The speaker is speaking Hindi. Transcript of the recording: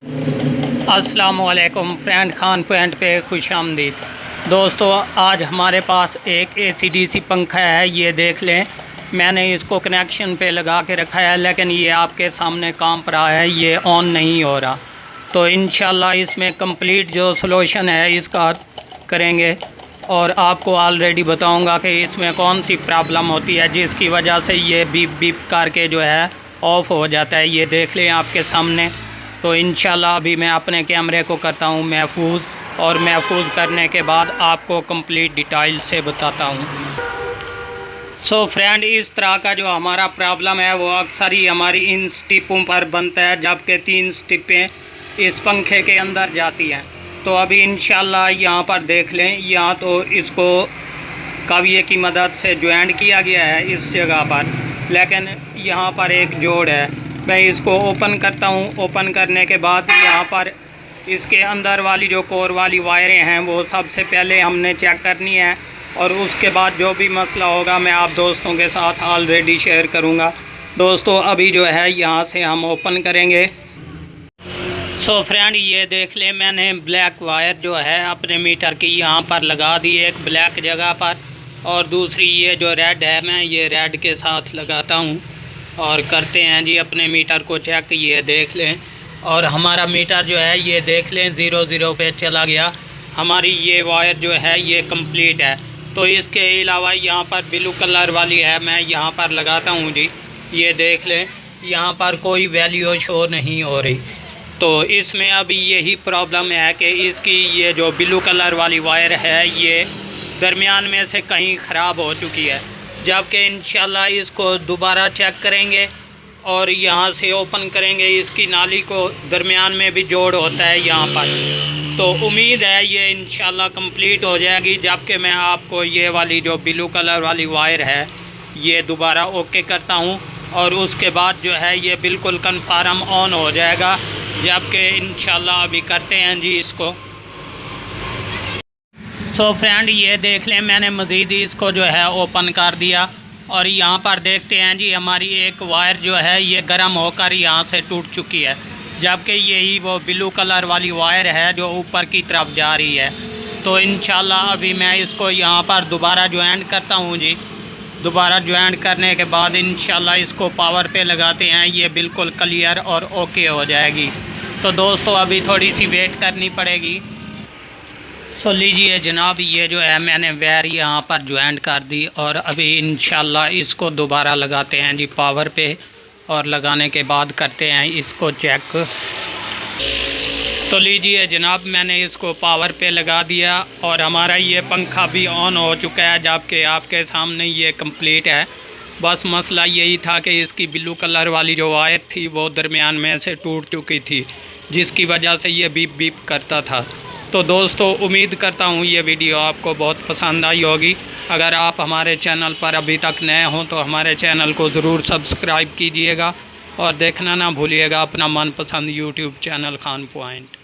अस्सलामुअलैकुम फ्रेंड, खान पॉइंट पे खुश आमदीद। दोस्तों, आज हमारे पास एक AC/DC पंखा है। ये देख लें, मैंने इसको कनेक्शन पे लगा के रखा है, लेकिन ये आपके सामने कांप रहा है, ये ऑन नहीं हो रहा। तो इंशाल्लाह इसमें कंप्लीट जो सलूशन है इसका करेंगे और आपको ऑलरेडी बताऊंगा कि इसमें कौन सी प्रॉब्लम होती है जिसकी वजह से ये बीप बीप करके जो है ऑफ़ हो जाता है। ये देख लें आपके सामने। तो इंशाल्लाह अभी मैं अपने कैमरे को करता हूँ महफूज, और महफूज करने के बाद आपको कंप्लीट डिटेल से बताता हूँ। सो फ्रेंड, इस तरह का जो हमारा प्रॉब्लम है वो अक्सर ही हमारी इन स्टिपों पर बनता है, जबकि 3 स्टिपें इस पंखे के अंदर जाती हैं। तो अभी इंशाल्लाह यहाँ पर देख लें, यहाँ तो इसको काविये की मदद से ज्वाइंट किया गया है इस जगह पर, लेकिन यहाँ पर एक जोड़ है। मैं इसको ओपन करता हूँ। ओपन करने के बाद यहाँ पर इसके अंदर वाली जो कोर वाली वायरें हैं वो सबसे पहले हमने चेक करनी है, और उसके बाद जो भी मसला होगा मैं आप दोस्तों के साथ ऑलरेडी शेयर करूँगा। दोस्तों, अभी जो है यहाँ से हम ओपन करेंगे। सो फ्रेंड, ये देख लें, मैंने ब्लैक वायर जो है अपने मीटर की यहाँ पर लगा दी एक ब्लैक जगह पर, और दूसरी ये जो रेड है मैं ये रेड के साथ लगाता हूँ और करते हैं जी अपने मीटर को चेक। ये देख लें, और हमारा मीटर जो है ये देख लें 00 पे चला गया। हमारी ये वायर जो है ये कंप्लीट है। तो इसके अलावा यहाँ पर ब्लू कलर वाली है, मैं यहाँ पर लगाता हूँ जी। ये देख लें, यहाँ पर कोई वैल्यू शो नहीं हो रही। तो इसमें अभी यही प्रॉब्लम है कि इसकी ये जो ब्लू कलर वाली वायर है ये दरमियान में से कहीं ख़राब हो चुकी है, जबकि इंशाल्लाह इसको दोबारा चेक करेंगे और यहाँ से ओपन करेंगे। इसकी नाली को दरमियान में भी जोड़ होता है यहाँ पर, तो उम्मीद है ये इंशाल्लाह कंप्लीट हो जाएगी। जबकि मैं आपको ये वाली जो ब्लू कलर वाली वायर है ये दोबारा ओके करता हूँ, और उसके बाद जो है ये बिल्कुल कन्फर्म ऑन हो जाएगा। जबकि इंशाल्लाह अभी करते हैं जी इसको। सो फ्रेंड, ये देख लें, मैंने मज़ीद इसको जो है ओपन कर दिया, और यहाँ पर देखते हैं जी हमारी एक वायर जो है ये गर्म होकर यहाँ से टूट चुकी है, जबकि यही वो ब्लू कलर वाली वायर है जो ऊपर की तरफ जा रही है। तो इंशाल्लाह अभी मैं इसको यहाँ पर दोबारा ज्वाइंट करता हूँ जी। दोबारा ज्वाइंट करने के बाद इंशाल्लाह इसको पावर पे लगाते हैं, ये बिल्कुल क्लियर और ओके हो जाएगी। तो दोस्तों, अभी थोड़ी सी वेट करनी पड़ेगी। सो लीजिए जनाब, ये जो है मैंने वायर यहाँ पर ज्वाइंट कर दी, और अभी इंशाल्लाह इसको दोबारा लगाते हैं जी पावर पे, और लगाने के बाद करते हैं इसको चेक। तो लीजिए जनाब, मैंने इसको पावर पे लगा दिया और हमारा ये पंखा भी ऑन हो चुका है, जबकि आपके सामने ये कंप्लीट है। बस मसला यही था कि इसकी ब्लू कलर वाली जो वायर थी वो दरमियान में से टूट चुकी थी, जिसकी वजह से ये बीप बीप करता था। तो दोस्तों, उम्मीद करता हूँ ये वीडियो आपको बहुत पसंद आई होगी। अगर आप हमारे चैनल पर अभी तक नए हों तो हमारे चैनल को ज़रूर सब्सक्राइब कीजिएगा, और देखना ना भूलिएगा अपना मनपसंद YouTube चैनल खान पॉइंट।